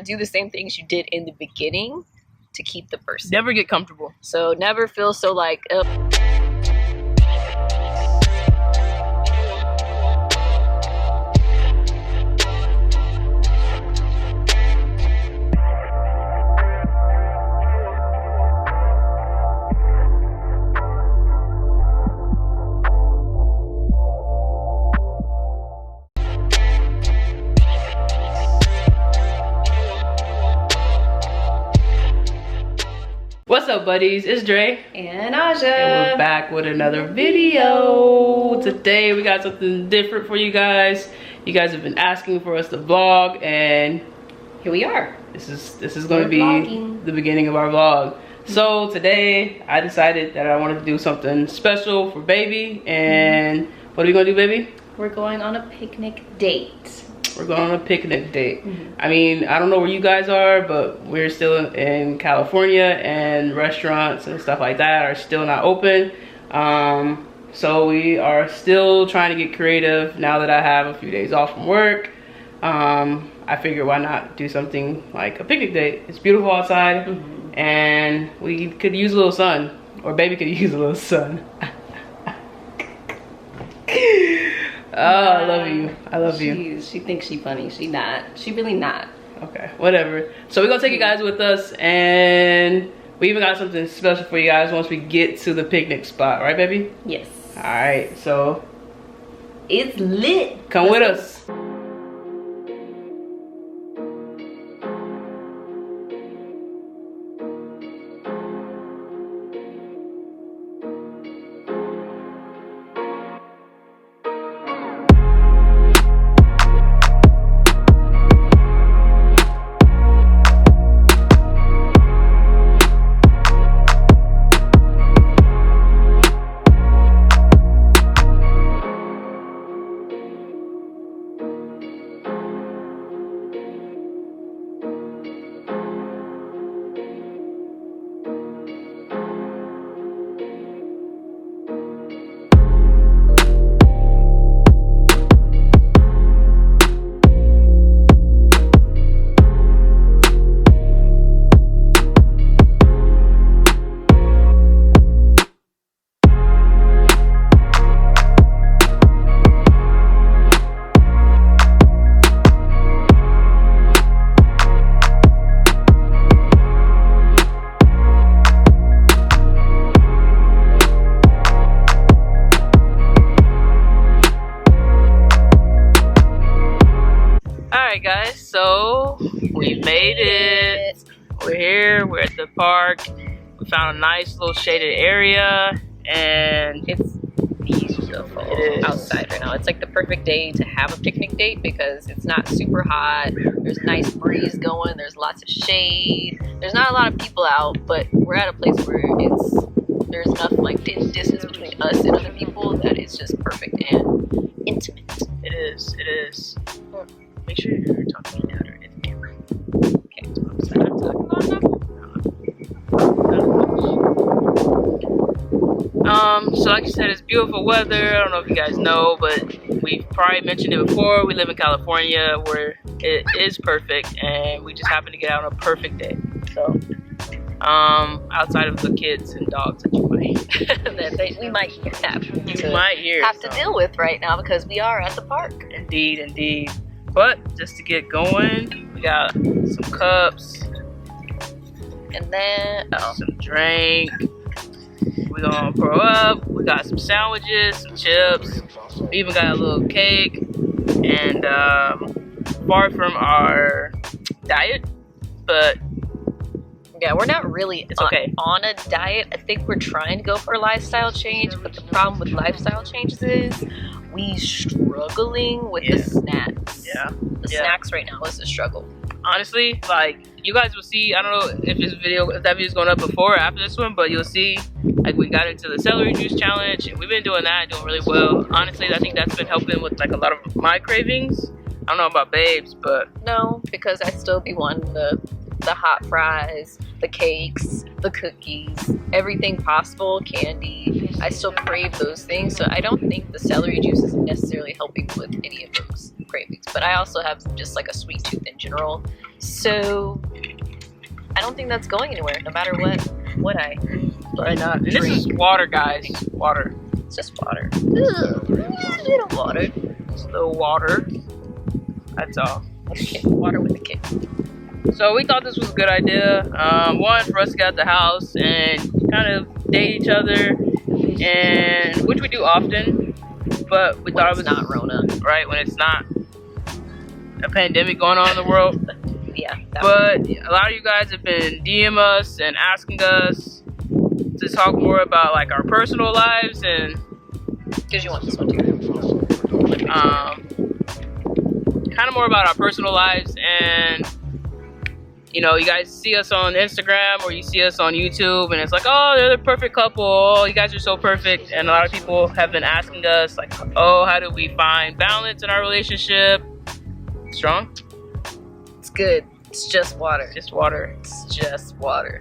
do the same things you did in the beginning to keep the person. Never get comfortable. So never feel so like, What's up, buddies? It's Dre and Aja, and we're back with another video. Today we got something different for you guys. You guys have been asking for us to vlog, and here we are. This is going to be vlogging. The beginning of our vlog. So today I decided that I wanted to do something special for baby. And what are we gonna do, baby? We're going on a picnic date. We're going on a picnic date. I mean, I don't know where you guys are, but we're still in California, and restaurants and stuff like that are still not open. So we are still trying to get creative now that I have a few days off from work. I figured why not do something like a picnic date. It's beautiful outside, and we could use a little sun, or baby could use a little sun. Oh, I love you. I love you. She thinks she's funny. She not. She really not. Okay, whatever. So we're gonna take you guys with us, and we even got something special for you guys once we get to the picnic spot, right, baby? Yes. All right, so it's lit. Come with us. Alright guys, so we made it. We're here, we're at the park. We found a nice little shaded area, and it's beautiful outside right now. It's like the perfect day to have a picnic date because it's not super hot. There's a nice breeze going, there's lots of shade. There's not a lot of people out, but we're at a place where there's enough like distance between us and other people that it's just perfect and intimate. It is. Make sure you're talking louder in the camera. Okay, so I'm talking loud enough. So like I said, it's beautiful weather. I don't know if you guys know, but we've probably mentioned it before. We live in California where it is perfect, and we just happen to get out on a perfect day. So outside of the kids and dogs that you might that we might have to deal with right now because we are at the park. Indeed. But just to get going, we got some cups, and then some drink. We're gonna grow up. We got some sandwiches, some chips. We even got a little cake. And far from our diet, but yeah, we're not really okay. on a diet. I think we're trying to go for a lifestyle change, but the problem with lifestyle changes is we struggling with the snacks. The snacks right now is a struggle. Honestly, like you guys will see, I don't know if that video is going up before or after this one, but you'll see like we got into the celery juice challenge, and we've been doing that, doing really well. Honestly, I think that's been helping with like a lot of my cravings. I don't know about babes, but no, because I still be wanting the hot fries, the cakes, the cookies, everything possible, candy. I still crave those things, so I don't think the celery juice is necessarily helping with any of those cravings. But I also have just like a sweet tooth in general, So I don't think that's going anywhere, no matter what I Probably not. And this is water, guys. Water. It's just water. Little water. It's a little water. That's all. Okay, water with a kick. So we thought this was a good idea. One, for us to get out the house and kind of date each other, and which we do often. But we thought it was not Rona, right when it's not a pandemic going on in the world. Yeah. But a lot of you guys have been DM us and asking us to talk more about like our personal lives and because you want this one too. kind of more about our personal lives, and you know, you guys see us on Instagram or you see us on YouTube and it's like, oh, they're the perfect couple, oh, you guys are so perfect. And a lot of people have been asking us like, oh, how do we find balance in our relationship? Strong? It's good. It's just water. Just water. It's just water.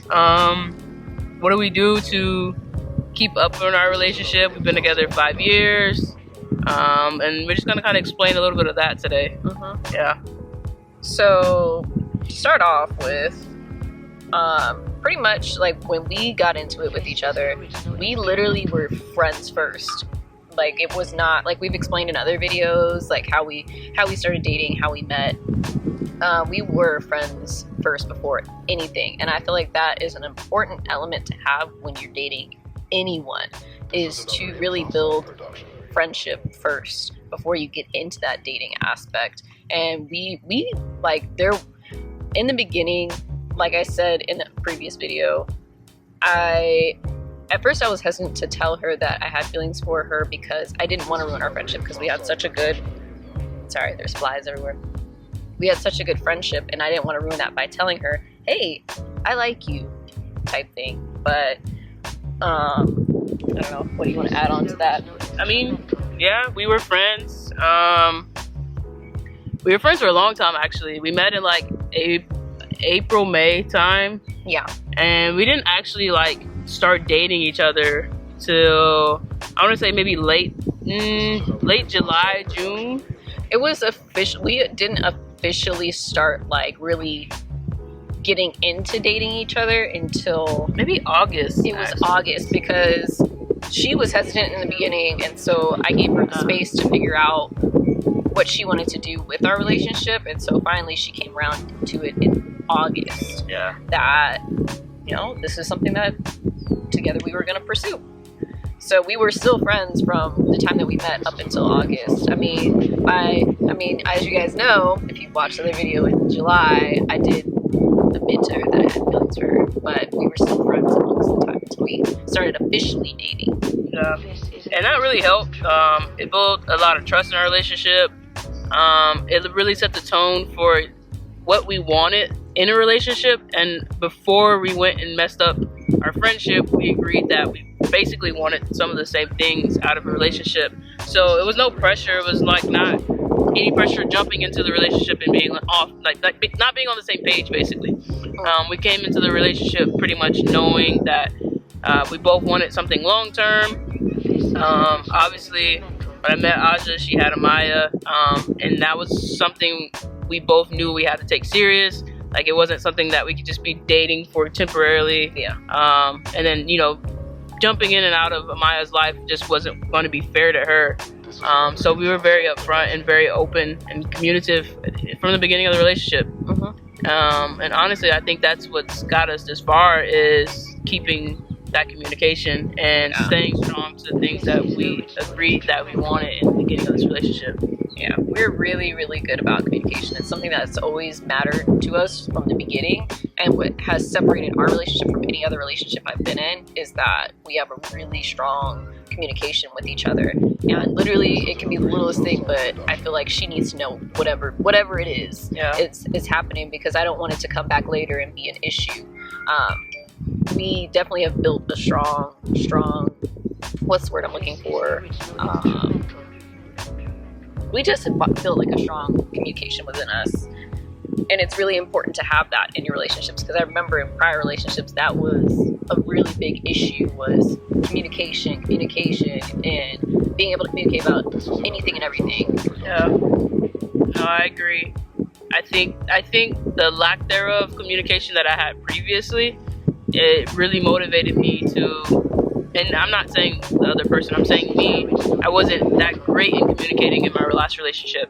What do we do to keep up in our relationship? We've been together 5 years, and we're just gonna kind of explain a little bit of that today. Yeah. So to start off with, pretty much like when we got into it with each other, we literally were friends first. Like it was not like we've explained in other videos, like how we started dating, how we met. We were friends first before anything, and I feel like that is an important element to have when you're dating anyone, is to really build friendship first before you get into that dating aspect. And we like there in the beginning, like I said in the previous video, at first I was hesitant to tell her that I had feelings for her because I didn't want to ruin our friendship, because we had such a good, sorry, there's flies everywhere. We had such a good friendship, and I didn't want to ruin that by telling her, hey, I like you, type thing. But I don't know, what do you want to add on to that? I mean, yeah, we were friends. We were friends for a long time, actually. We met in like April, May time. Yeah. And we didn't actually like start dating each other till, I want to say maybe late July, June. It was official. We didn't officially start like really getting into dating each other until maybe August. It was August, because she was hesitant in the beginning, and so I gave her the space to figure out what she wanted to do with our relationship, and so finally she came around to it in August. Yeah. That, you know, this is something that together we were going to pursue. So we were still friends from the time that we met up until August. I mean, as you guys know, if you watched the other video in July, I did admit to her that I had feelings for her, but we were still friends amongst the time until we started officially dating. Yeah, and that really helped. It built a lot of trust in our relationship. It really set the tone for what we wanted in a relationship, and before we went and messed up our friendship, we agreed that we basically wanted some of the same things out of a relationship. So it was no pressure. It was like not any pressure jumping into the relationship and being off, like not being on the same page, basically. We came into the relationship pretty much knowing that we both wanted something long term. Obviously, when I met Aja, she had Amaya, and that was something we both knew we had to take serious. Like, it wasn't something that we could just be dating for temporarily. Yeah. And then, you know, jumping in and out of Amaya's life just wasn't going to be fair to her. So we were very upfront and very open and communicative from the beginning of the relationship. And honestly, I think that's what's got us this far, is keeping that communication and staying strong to the things that we agreed that we wanted in the beginning of this relationship. Yeah, we're really, really good about communication. It's something that's always mattered to us from the beginning, and what has separated our relationship from any other relationship I've been in is that we have a really strong communication with each other. And literally, it can be the littlest thing, but I feel like she needs to know whatever it is. Yeah. It's happening, because I don't want it to come back later and be an issue. We definitely have built a strong, what's the word I'm looking for? We just built like a strong communication within us. And it's really important to have that in your relationships, because I remember in prior relationships that was a really big issue, was communication, and being able to communicate about anything and everything. Yeah, no, I agree. I think the lack thereof communication that I had previously, it really motivated me to, and I'm not saying the other person, I'm saying me, I wasn't that great in communicating in my last relationship.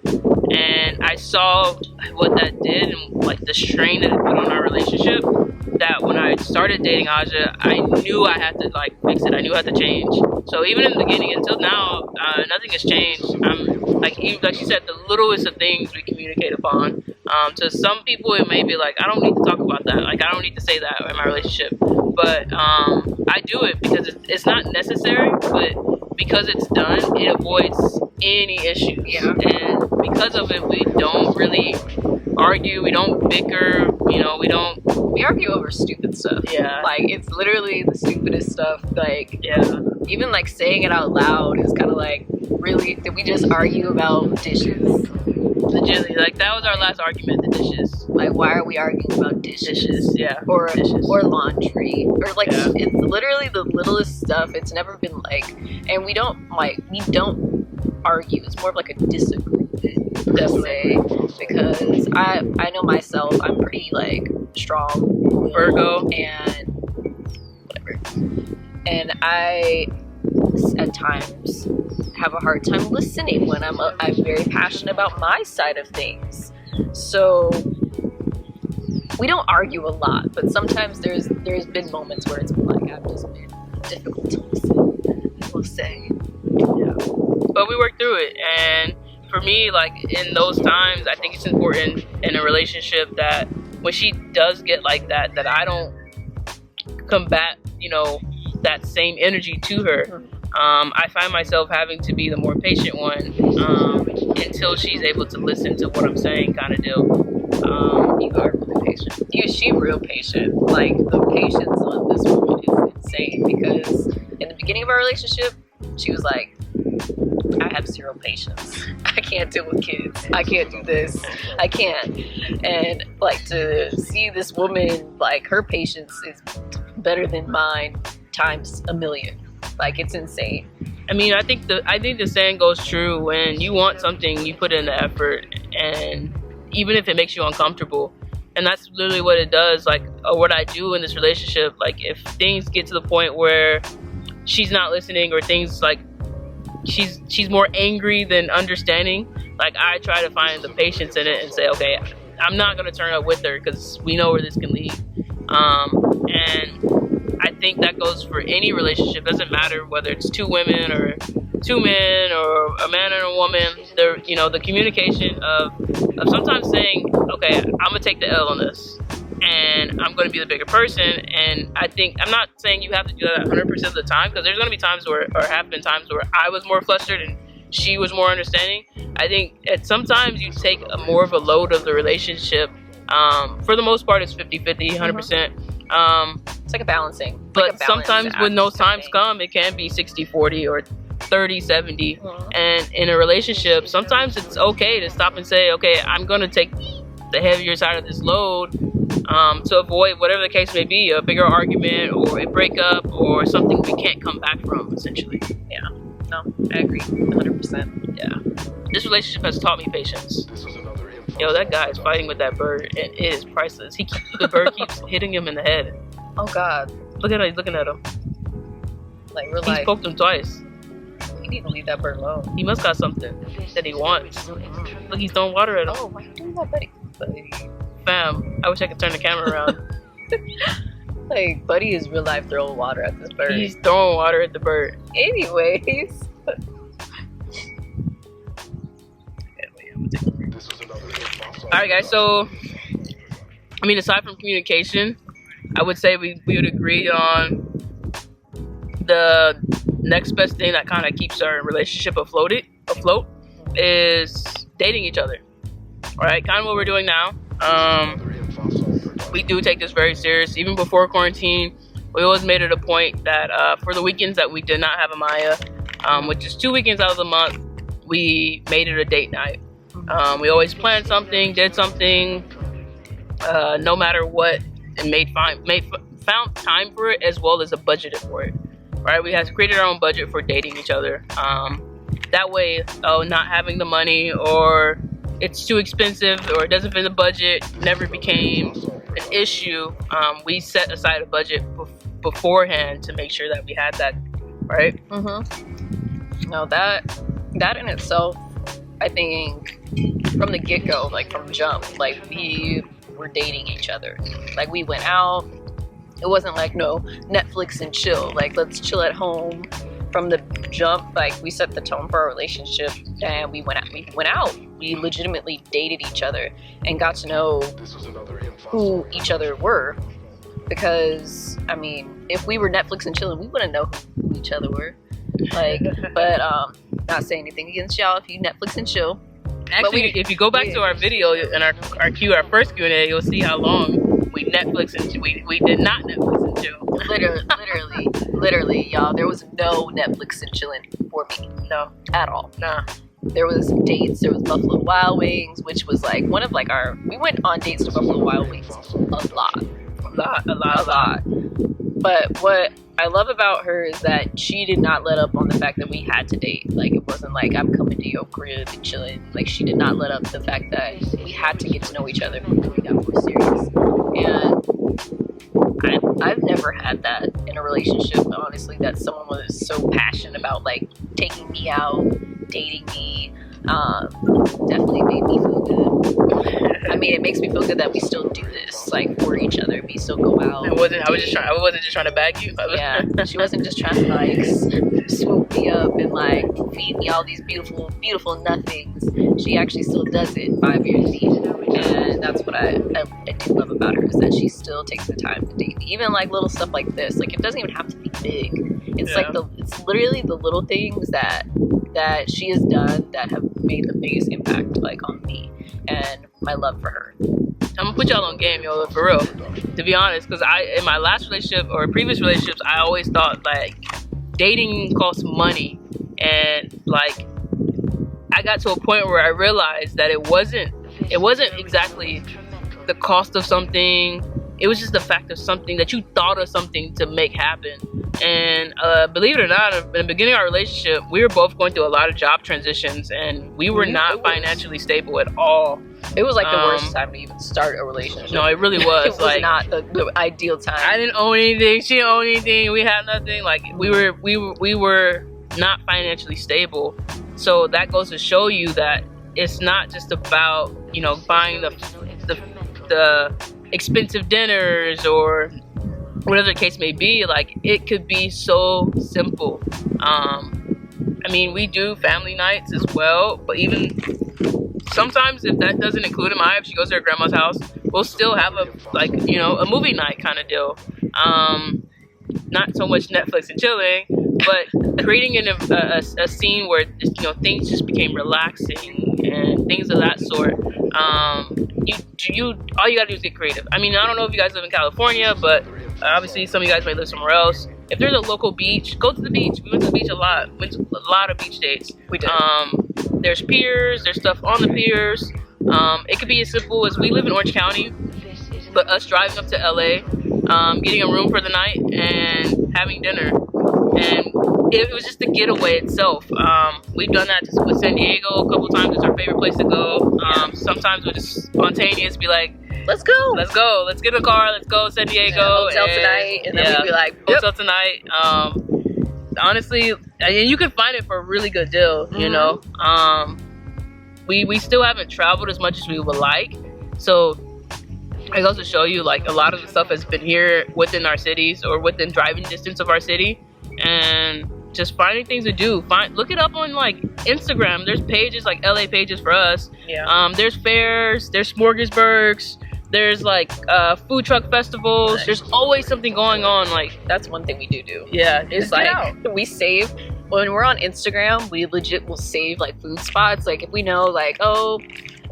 And I saw what that did and like the strain that it put on our relationship, that when I started dating Aja, I knew I had to like fix it. I knew I had to change. So even in the beginning until now, nothing has changed. I'm like, even like she said, the littlest of things we communicate upon. To some people it may be like, I don't need to talk about that. Like I don't need to say that in my relationship. But I do it because it's not necessary, but because it's done, it avoids any issues. Yeah. And because of it, we don't really argue, we don't bicker, you know, we argue over stupid stuff. Yeah. Like it's literally the stupidest stuff. Like yeah. even like saying it out loud is kind of like, really, did we just argue about dishes? Legitimately, like that was our last argument, the dishes. Like why are we arguing about dishes? Yeah. Or dishes. Or laundry. Or like Yeah. it's literally the littlest stuff. It's never been like, and we don't argue. It's more of like a disagreement. Let's say, because I know myself, I'm pretty like strong Virgo and whatever, and I at times have a hard time listening when I'm very passionate about my side of things. So we don't argue a lot, but sometimes there's been moments where it's been like I've just been difficult to listen, we'll say. Yeah. But we worked through it, and for me, like in those times, I think it's important in a relationship that when she does get like that, that I don't combat, you know, that same energy to her. I find myself having to be the more patient one until she's able to listen to what I'm saying, kind of deal. You are really patient. She real patient. Like the patience on this woman is insane, because in the beginning of our relationship, she was like, I have zero patience. I can't deal with kids. I can't do this. I can't. And like to see this woman, like her patience is better than mine times a million. Like it's insane. I mean, I think the saying goes true. When you want something, you put in the effort, and even if it makes you uncomfortable. And that's literally what it does. Like what I do in this relationship, like if things get to the point where she's not listening, or things like she's more angry than understanding, like I try to find the patience in it and say, okay, I'm not gonna turn up with her because we know where this can lead. And I think that goes for any relationship. Doesn't matter whether it's two women or two men or a man and a woman. The communication of sometimes saying, okay, I'm gonna take the L on this, and I'm going to be the bigger person. And I think, I'm not saying you have to do that 100% of the time, because there's going to be times where, or have been times where I was more flustered and she was more understanding. I think sometimes you take more of a load of the relationship. For the most part, it's 50-50, 100%. It's like a balancing. But sometimes when those times come, it can be 60-40 or 30-70. And in a relationship, sometimes it's okay to stop and say, okay, I'm going to take the heavier side of this load, to avoid whatever the case may be, a bigger argument or a breakup or something we can't come back from, essentially. Yeah, no, I agree 100%. Yeah, this relationship has taught me patience. Yo, that guy is fighting with that bird, and it is priceless. The bird keeps hitting him in the head. Oh God, look at how he's looking at him. Like real He's life. poked him twice. You need to leave that bird alone. He must got something that he wants. Look, he's throwing water at him. Oh, why are you doing that, buddy? Fam, I wish I could turn the camera around. Like, Buddy is real life throwing water at this bird. He's throwing water at the bird. Anyways. Alright guys, so I mean, aside from communication, I would say we would agree on the next best thing that kind of keeps our relationship afloat is dating each other. Alright, kind of what we're doing now. We do take this very serious. Even before quarantine, we always made it a point that for the weekends that we did not have Amaya, which is 2 weekends out of the month, we made it a date night. We always planned something, did something, no matter what, and found time for it, as well as a budgeted for it. Right? We had created our own budget for dating each other. That way, not having the money or it's too expensive or it doesn't fit the budget, never became an issue. We set aside a budget beforehand to make sure that we had that, right? No, that in itself, I think from the get-go, like from jump, like we were dating each other. Like we went out. It wasn't like, no, Netflix and chill. Like, let's chill at home. From the jump, like we set the tone for our relationship, and we went out. We legitimately dated each other and got to know who each other were. Because I mean, if we were Netflix and chilling, we wouldn't know who each other were. Like, but not saying anything against y'all if you Netflix and chill. Actually, if you go back to our video and our first Q&A, you'll see how long we Netflix and we did not Netflix and chill. Literally, y'all. There was no Netflix and chilling for me. No, at all. Nah. There was dates. There was Buffalo Wild Wings, which was like one of like our. We went on dates to Buffalo Wild Wings a lot. But what I love about her is that she did not let up on the fact that we had to date. Like, it wasn't like, I'm coming to your crib and chilling. Like, she did not let up the fact that we had to get to know each other before we got more serious. And I've never had that in a relationship, honestly, that someone was so passionate about, like, taking me out, dating me. Definitely made me feel good. I mean, it makes me feel good that we still do this, like, for each other. We still go out. I wasn't just trying to bag you. Yeah, she wasn't just trying to like swoop me up and like feed me all these beautiful nothings. She actually still does it 5 years deep, and that's what I do love about her, is that she still takes the time to date me. Even like little stuff like this, like it doesn't even have to be big. It's like it's literally the little things that she has done that have made the biggest impact, like, on me and my love for her. I'm gonna put y'all on game, yo, for real. To be honest, because in my last relationship or previous relationships, I always thought like dating costs money, and like I got to a point where I realized that it wasn't exactly the cost of something. It was just the fact of something that you thought of something to make happen. And believe it or not, in the beginning of our relationship, we were both going through a lot of job transitions, and we were not financially stable at all. It was like the worst time to even start a relationship. No, it really was. It was like not the ideal time. I didn't own anything. She didn't own anything. We had nothing. Like we were not financially stable. So that goes to show you that it's not just about, you know, buying the expensive dinners or whatever the case may be. Like, it could be so simple. I mean, we do family nights as well, but even sometimes if that doesn't include Maya, if she goes to her grandma's house, we'll still have a movie night kind of deal. Not so much Netflix and chilling, but creating a scene where just, you know, things just became relaxing and things of that sort. All you gotta do is get creative. I mean, I don't know if you guys live in California, but obviously some of you guys might live somewhere else. If there's a local beach, go to the beach. We went to the beach a lot. Went to a lot of beach dates. We did. There's piers. There's stuff on the piers. It could be as simple as, we live in Orange County, but us driving up to LA, getting a room for the night and having dinner. And it was just the getaway itself. We've done that with San Diego a couple times. It's our favorite place to go. Sometimes we'll just spontaneous be like, let's go, let's get in a car, let's go San Diego, hotel tonight, and then we'll be like, hotel tonight. Honestly, and you can find it for a really good deal, you know. We still haven't traveled as much as we would like, so it goes to show you, like, a lot of the stuff has been here within our cities or within driving distance of our city, and just finding things to do. Look it up on like Instagram. There's pages like LA pages for us. There's fairs, there's smorgasburgs, there's like food truck festivals. Nice. There's always something going on. Like, that's one thing we do. Yeah, it's like we save when we're on Instagram. We legit will save like food spots. Like, if we know, like, oh,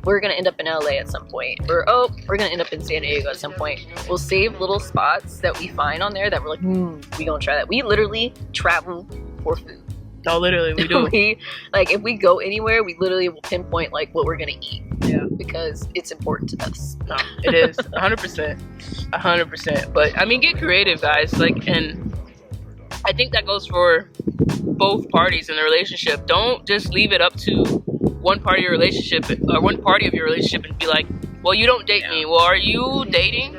we're gonna end up in LA at some point, or oh, we're gonna end up in San Diego at some point, we'll save little spots that we find on there that we're like, we gonna try that. We literally travel for food. No, literally, we do. Like, if we go anywhere, we literally will pinpoint like what we're gonna eat. Yeah, because it's important to us. No, it is 100%, 100%. But I mean, get creative, guys. Like, and I think that goes for both parties in the relationship. Don't just leave it up to one part of your relationship or one party of your relationship and be like, well, you don't date me. Well, are you dating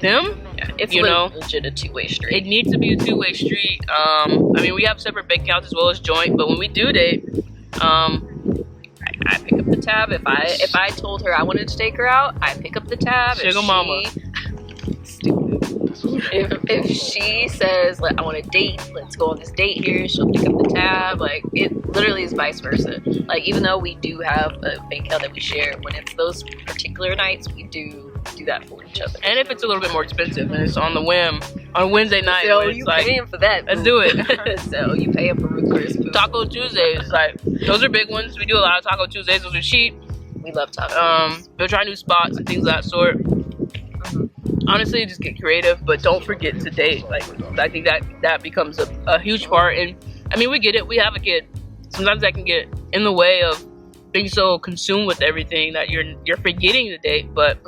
them? Yeah, it's legit a two-way street. It needs to be a two-way street. I mean, we have separate bank accounts as well as joint, but when we do date, I pick up the tab. If I told her I wanted to take her out, I pick up the tab. Sugar mama. Stupid. If she says, like, I want to date, let's go on this date here, she'll pick up the tab. Like, it literally is vice versa. Like, even though we do have a bank account that we share, when it's those particular nights, we do that for each other. And if it's a little bit more expensive and it's on the whim, on a Wednesday night, so it's you like, paying for that. let's do it. So you paying for root Chris food. Taco Tuesdays, like, those are big ones. We do a lot of Taco Tuesdays. Those are cheap. We love tacos. We'll try new spots and things of that sort. Honestly, just get creative, but don't forget to date. Like, I think that becomes a huge part. And I mean, we get it. We have a kid. Sometimes that can get in the way of being so consumed with everything that you're forgetting to date. But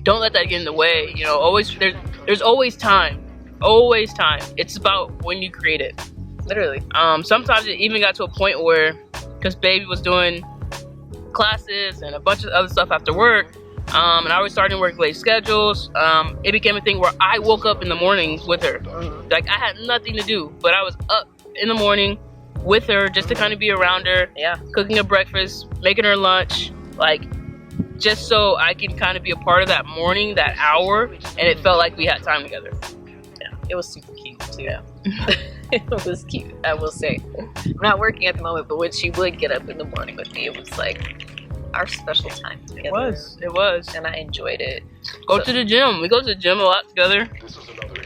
don't let that get in the way. You know, always there's always time. Always time. It's about when you create it. Literally. Sometimes it even got to a point where, because baby was doing classes and a bunch of other stuff after work, and I was starting to work late schedules, it became a thing where I woke up in the mornings with her. Like, I had nothing to do, but I was up in the morning with her just to kind of be around her, cooking her breakfast, making her lunch, like, just so I can kind of be a part of that morning, that hour, and it felt like we had time together. Yeah, it was super cute too. Yeah. It was cute, I will say. I'm not working at the moment, but when she would get up in the morning with me, it was like our special time together. It was. And I enjoyed it. Go to the gym. We go to the gym a lot together.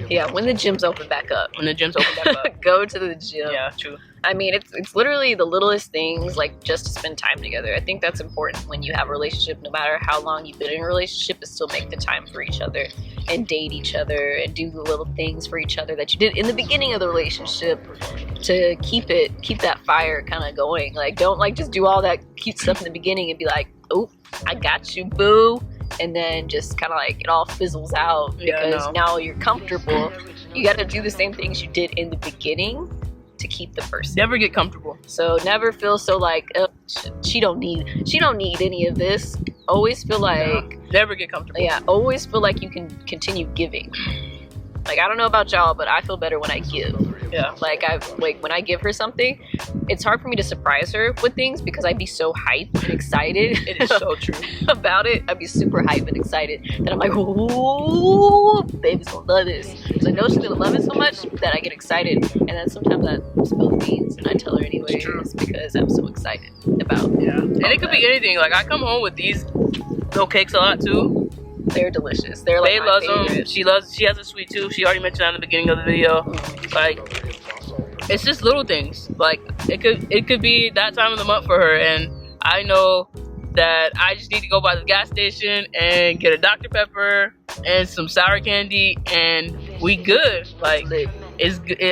Yeah, when the gyms open back up. When the gyms open back up. Go to the gym. Yeah, true. I mean, it's literally the littlest things, like, just to spend time together. I think that's important when you have a relationship. No matter how long you've been in a relationship, is still make the time for each other and date each other and do the little things for each other that you did in the beginning of the relationship to keep that fire kind of going. Like, don't, like, just do all that cute stuff in the beginning and be like, oh, I got you, boo. And then just kind of like it all fizzles out because now you're comfortable. You got to do the same things you did in the beginning to keep the person. Never get comfortable. So never feel so like she don't need any of this. Always feel like never get comfortable. Yeah, always feel like you can continue giving. Like, I don't know about y'all, but I feel better when I give. Yeah. Like, when I give her something, it's hard for me to surprise her with things because I'd be so hyped and excited. It is so true. About it. I'd be super hyped and excited. And I'm like, ooh, baby's gonna love this. Because I know she's gonna love it so much that I get excited. And then sometimes I spill the beans and I tell her anyway. It's because I'm so excited about it. Yeah. And it could be anything. Like, I come home with these little cakes a lot too. They're delicious. They're like Babe loves them. She has a sweet tooth. She already mentioned that in the beginning of the video. Like, it's just little things. Like, it could be that time of the month for her, and I know that I just need to go by the gas station and get a Dr. Pepper and some sour candy, and we good. Like,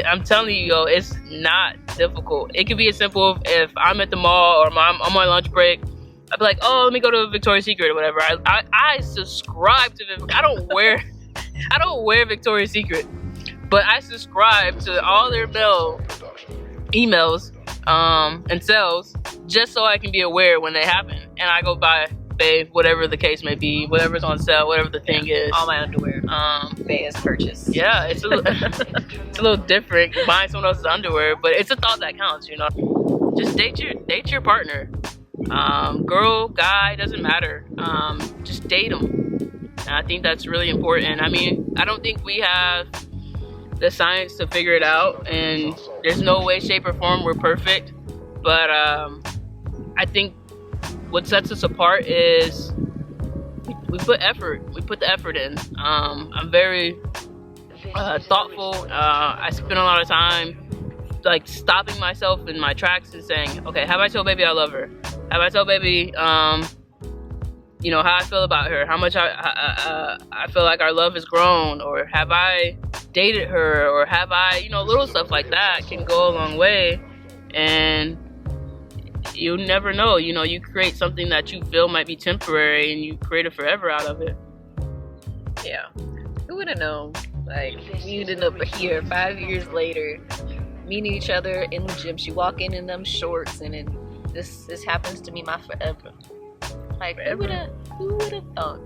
I'm telling you, yo, it's not difficult. It could be as simple if I'm at the mall or I'm on my lunch break. I'd be like, oh, let me go to Victoria's Secret or whatever. I subscribe to them. I don't wear Victoria's Secret, but I subscribe to all their emails and sales just so I can be aware when they happen. And I go buy Babe, whatever the case may be, whatever's on sale, whatever the thing is. All my underwear. Babe has purchased. Yeah, it's a little different buying someone else's underwear, but it's a thought that counts, you know. Just date your partner. Girl, guy, doesn't matter. Just date them. And I think that's really important. I mean, I don't think we have the science to figure it out, and there's no way, shape, or form we're perfect. But I think what sets us apart is we put effort. We put the effort in. I'm very thoughtful. I spend a lot of time like stopping myself in my tracks and saying, okay, have I told baby I love her? Have I told baby, you know, how I feel about her? How much I feel like our love has grown? Or have I dated her? Or have I, you know, little stuff like that can go a long way. And you never know. You know, you create something that you feel might be temporary and you create a forever out of it. Yeah. Who would have known? Like, we'd end up here 5 years later, meeting each other in the gym. She walk in them shorts and in this happens to be my forever. Like, who would have thought?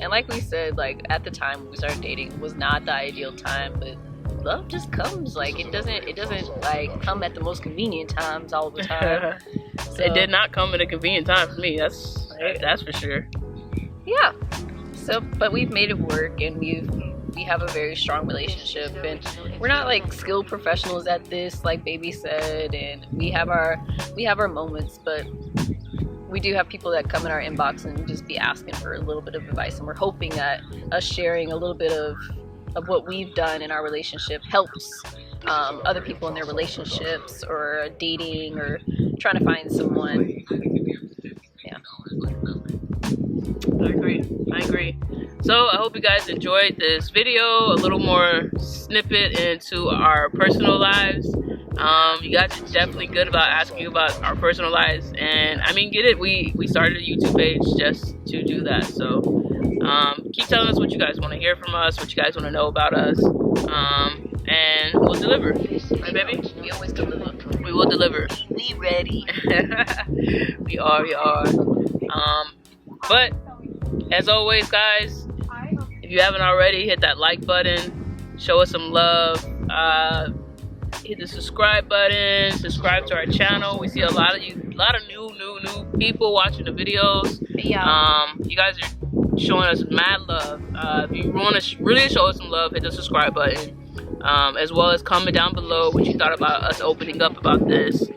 And like we said, like at the time we started dating, it was not the ideal time, but love just comes. Like it doesn't like come at the most convenient times all the time. So, it did not come at a convenient time for me. That's for sure. Yeah. So, but we've made it work, and we have a very strong relationship, and we're not like skilled professionals at this, like Baby said, and we have our moments, but we do have people that come in our inbox and just be asking for a little bit of advice, and we're hoping that us sharing a little bit of what we've done in our relationship helps other people in their relationships or dating or trying to find someone. Yeah. I agree. So I hope you guys enjoyed this video, a little more snippet into our personal lives. You guys are definitely good about asking about our personal lives, and I mean, get it, we started a YouTube page just to do that. So keep telling us what you guys want to hear from us, what you guys want to know about us, and we'll deliver. Right, baby? We always deliver. We will deliver. We ready. we are. But as always, guys, if you haven't already, hit that like button, show us some love, hit the subscribe button, subscribe to our channel. We see a lot of new people watching the videos. Yeah. You guys are showing us mad love. If you want to really show us some love, hit the subscribe button, as well as comment down below what you thought about us opening up about this.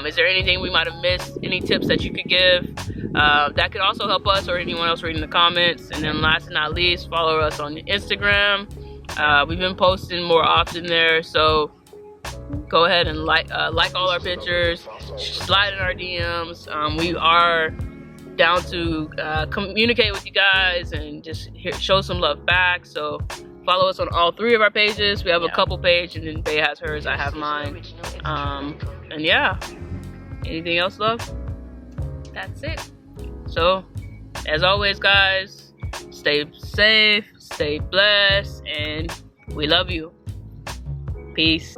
Is there anything we might have missed? Any tips that you could give? That could also help us or anyone else reading the comments. And then last but not least, follow us on Instagram. We've been posting more often there, so go ahead and like all our pictures, slide in our DMs. We are down to communicate with you guys and just show some love back. So follow us on all 3 of our pages. We have a couple pages, and then Bae has hers, I have mine. And yeah, anything else, love? That's it. So as always, guys, stay safe, stay blessed, and we love you. Peace.